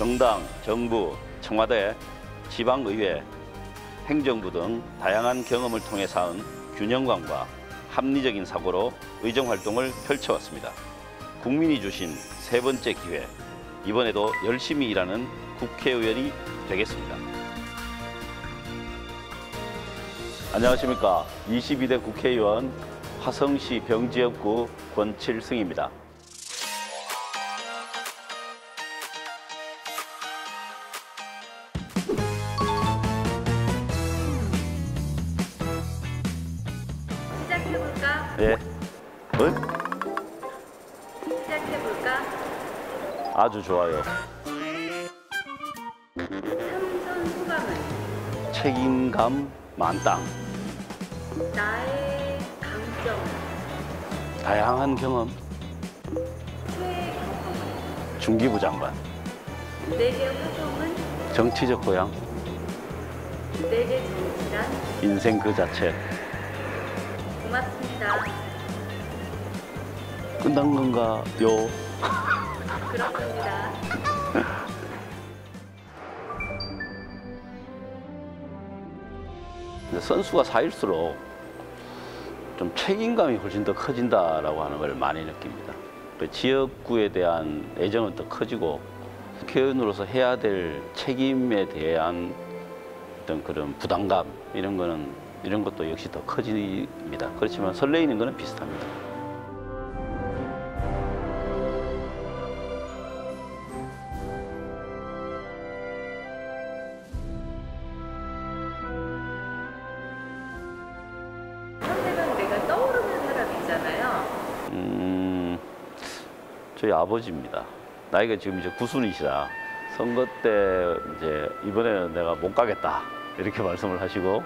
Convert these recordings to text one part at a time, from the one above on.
정당, 정부, 청와대, 지방의회, 행정부 등 다양한 경험을 통해 쌓은 균형감과 합리적인 사고로 의정활동을 펼쳐왔습니다. 국민이 주신 세 번째 기회, 이번에도 열심히 일하는 국회의원이 되겠습니다. 안녕하십니까. 22대 국회의원 화성시 병지역구 권칠승입니다. 시작해볼까? 예. 시작해볼까? 아주 좋아요. 삼선 소감은? 책임감 만땅. 나의 강점, 다양한 경험. 최애 경험은? 중기부 장관. 내게 화성은? 정치적 고향. 내게 정치란? 인생 그 자체. 고맙습니다. 끝난 건가요? 그렇습니다. 선수가 쌓일수록 좀 책임감이 훨씬 더 커진다라고 하는 걸 많이 느낍니다. 지역구에 대한 애정은 더 커지고 국회의원으로서 해야 될 책임에 대한 어떤 그런 부담감 이런 것도 역시 더 커집니다. 그렇지만 설레이는 것은 비슷합니다. 상대방 내가 떠오르는 사람이 있잖아요. 저희 아버지입니다. 나이가 지금 이제 9순이시라 선거 때 이제 이번에는 내가 못 가겠다 이렇게 말씀을 하시고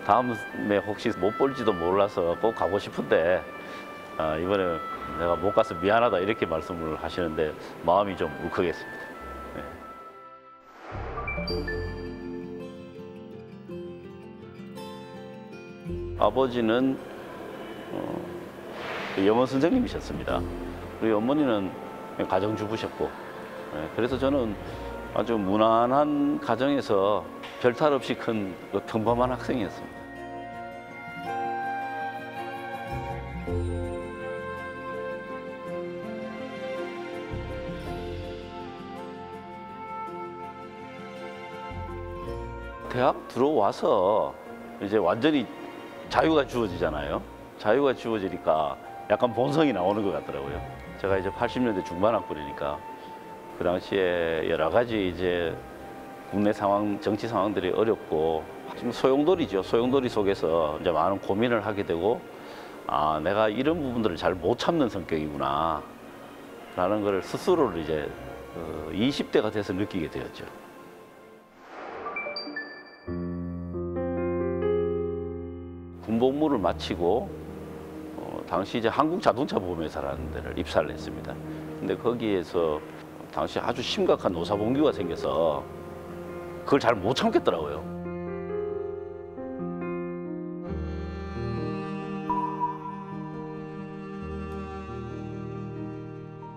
다음에 혹시 못 볼지도 몰라서 꼭 가고 싶은데 이번에 내가 못 가서 미안하다 이렇게 말씀을 하시는데 마음이 좀 울컥했습니다. 네. 아버지는 영어 선생님이셨습니다. 그리고 어머니는 가정주부셨고, 그래서 저는 아주 무난한 가정에서 별탈 없이 큰 평범한 학생이었습니다. 대학 들어와서 이제 완전히 자유가 주어지잖아요. 자유가 주어지니까 약간 본성이 나오는 것 같더라고요. 제가 이제 80년대 중반 학번이니까 그 당시에 여러 가지 이제 국내 상황, 정치 상황들이 어렵고 지금 소용돌이죠. 소용돌이 속에서 이제 많은 고민을 하게 되고 내가 이런 부분들을 잘 못 참는 성격이구나 라는 걸 스스로를 이제 20대가 돼서 느끼게 되었죠. 군복무를 마치고 당시 이제 한국자동차보험회사라는 데를 입사를 했습니다. 근데 거기에서 당시 아주 심각한 노사봉규가 생겨서 그걸 잘 못 참겠더라고요.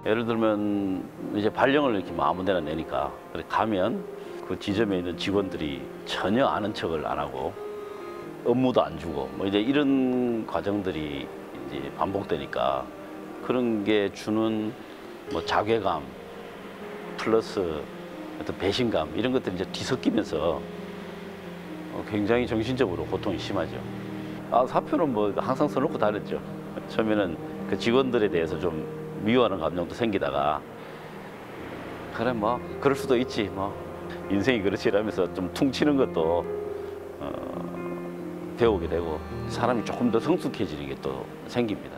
예를 들면 이제 발령을 이렇게 아무 데나 내니까 가면 그 지점에 있는 직원들이 전혀 아는 척을 안 하고 업무도 안 주고 뭐 이제 이런 과정들이 이제 반복되니까 그런 게 주는 뭐 자괴감 플러스 어떤 배신감 이런 것들이 이제 뒤섞이면서 굉장히 정신적으로 고통이 심하죠. 사표는 뭐 항상 써놓고 다녔죠. 처음에는 그 직원들에 대해서 좀 미워하는 감정도 생기다가 그래 뭐 그럴 수도 있지 뭐 인생이 그렇지 이러면서 좀 퉁치는 것도 배우게 되고 사람이 조금 더 성숙해지는 게 또 생깁니다.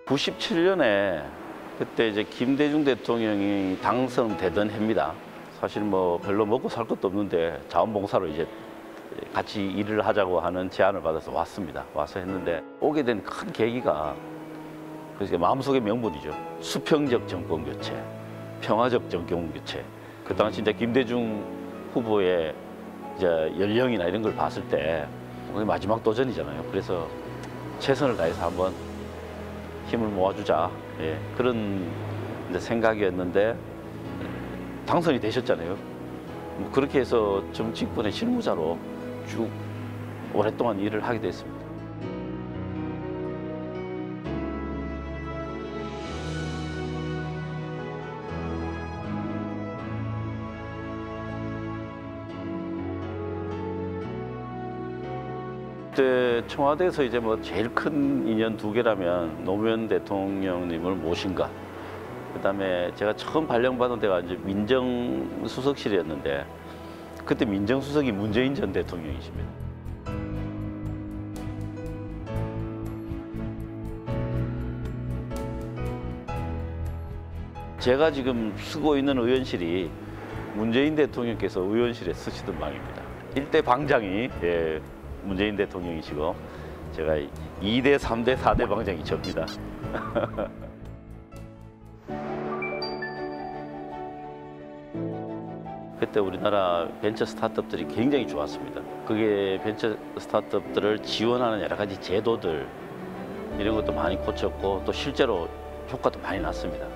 (97년에) 그때 이제 김대중 대통령이 당선되던 해입니다. 사실 뭐 별로 먹고 살 것도 없는데 자원봉사로 이제 같이 일을 하자고 하는 제안을 받아서 왔습니다. 와서 했는데 오게 된 큰 계기가 그래서 마음속의 명분이죠. 수평적 정권 교체, 평화적 정권 교체. 그 당시 이제 김대중 후보의 이제 연령이나 이런 걸 봤을 때 마지막 도전이잖아요. 그래서 최선을 다해서 한번 힘을 모아주자. 예, 그런 이제 생각이었는데 당선이 되셨잖아요. 뭐 그렇게 해서 정치권의 실무자로 쭉 오랫동안 일을 하게 됐습니다. 그때 청와대에서 이제 뭐 제일 큰 인연 두 개라면 노무현 대통령님을 모신가, 그다음에 제가 처음 발령받은 데가 이제 민정수석실이었는데 그때 민정수석이 문재인 전 대통령이십니다. 제가 지금 쓰고 있는 의원실이 문재인 대통령께서 의원실에 쓰시던 방입니다. 일대 방장이 문재인 대통령이시고 제가 2대, 3대, 4대 방장이 접니다. 그때 우리나라 벤처 스타트업들이 굉장히 좋았습니다. 그게 벤처 스타트업들을 지원하는 여러 가지 제도들 이런 것도 많이 고쳤고 또 실제로 효과도 많이 났습니다.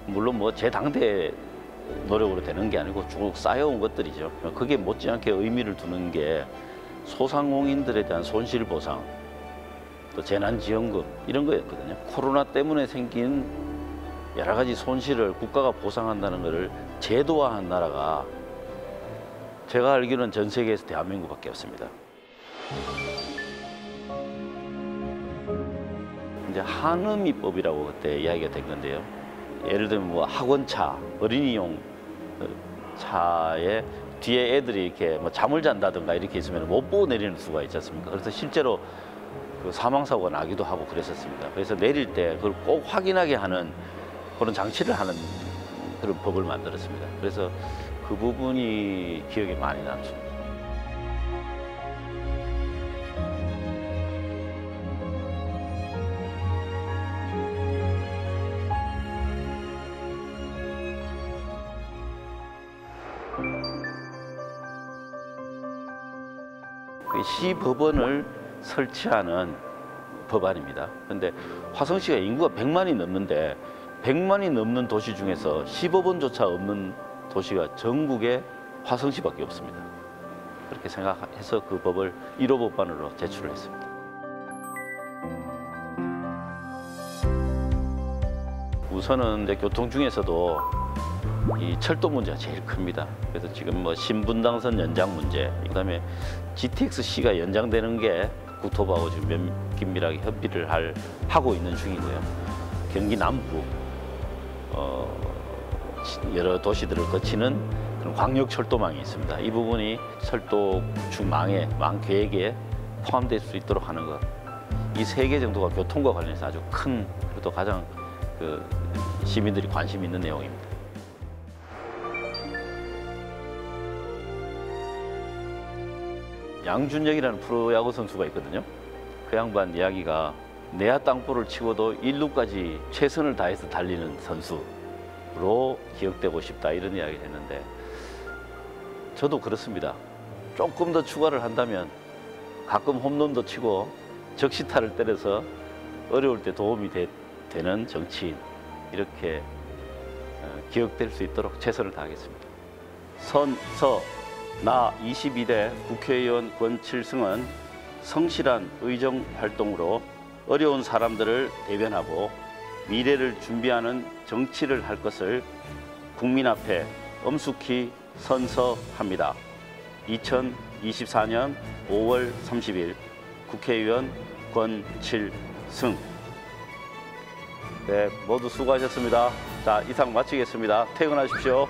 물론 뭐 제 당대 노력으로 되는 게 아니고 쭉 쌓여온 것들이죠. 그게 못지않게 의미를 두는 게 소상공인들에 대한 손실보상, 또 재난지원금 이런 거였거든요. 코로나 때문에 생긴 여러 가지 손실을 국가가 보상한다는 것을 제도화한 나라가 제가 알기로는 전 세계에서 대한민국밖에 없습니다. 이제 한의미법이라고 그때 이야기가 된 건데요. 예를 들면 뭐 학원차, 어린이용 차에 뒤에 애들이 이렇게 뭐 잠을 잔다든가 이렇게 있으면 못 보고 내리는 수가 있지 않습니까? 그래서 실제로 그 사망사고가 나기도 하고 그랬었습니다. 그래서 내릴 때 그걸 꼭 확인하게 하는 그런 장치를 하는 그런 법을 만들었습니다. 그래서 그 부분이 기억에 많이 남습니다. 시법원을 설치하는 법안입니다. 그런데 화성시가 인구가 100만이 넘는데 100만이 넘는 도시 중에서 시법원조차 없는 도시가 전국에 화성시밖에 없습니다. 그렇게 생각해서 그 법을 1호 법안으로 제출을 했습니다. 우선은 이제 교통 중에서도 이 철도 문제가 제일 큽니다. 그래서 지금 뭐 신분당선 연장 문제, 그다음에 GTX-C가 연장되는 게 국토부하고 지금 긴밀하게 협의를 하고 있는 중이고요. 경기 남부 여러 도시들을 거치는 그런 광역철도망이 있습니다. 이 부분이 철도 구축망의 망 계획에 포함될 수 있도록 하는 것, 이 세 개 정도가 교통과 관련해서 아주 큰, 그리고 가장 그 시민들이 관심 있는 내용입니다. 양준혁이라는 프로야구 선수가 있거든요. 그 양반 이야기가 내야 땅볼을 치고도 1루까지 최선을 다해서 달리는 선수로 기억되고 싶다, 이런 이야기를 했는데 저도 그렇습니다. 조금 더 추가를 한다면 가끔 홈런도 치고 적시타를 때려서 어려울 때 도움이 되는 정치인, 이렇게 기억될 수 있도록 최선을 다하겠습니다. 나 22대 국회의원 권칠승은 성실한 의정 활동으로 어려운 사람들을 대변하고 미래를 준비하는 정치를 할 것을 국민 앞에 엄숙히 선서합니다. 2024년 5월 30일 국회의원 권칠승. 네, 모두 수고하셨습니다. 자, 이상 마치겠습니다. 퇴근하십시오.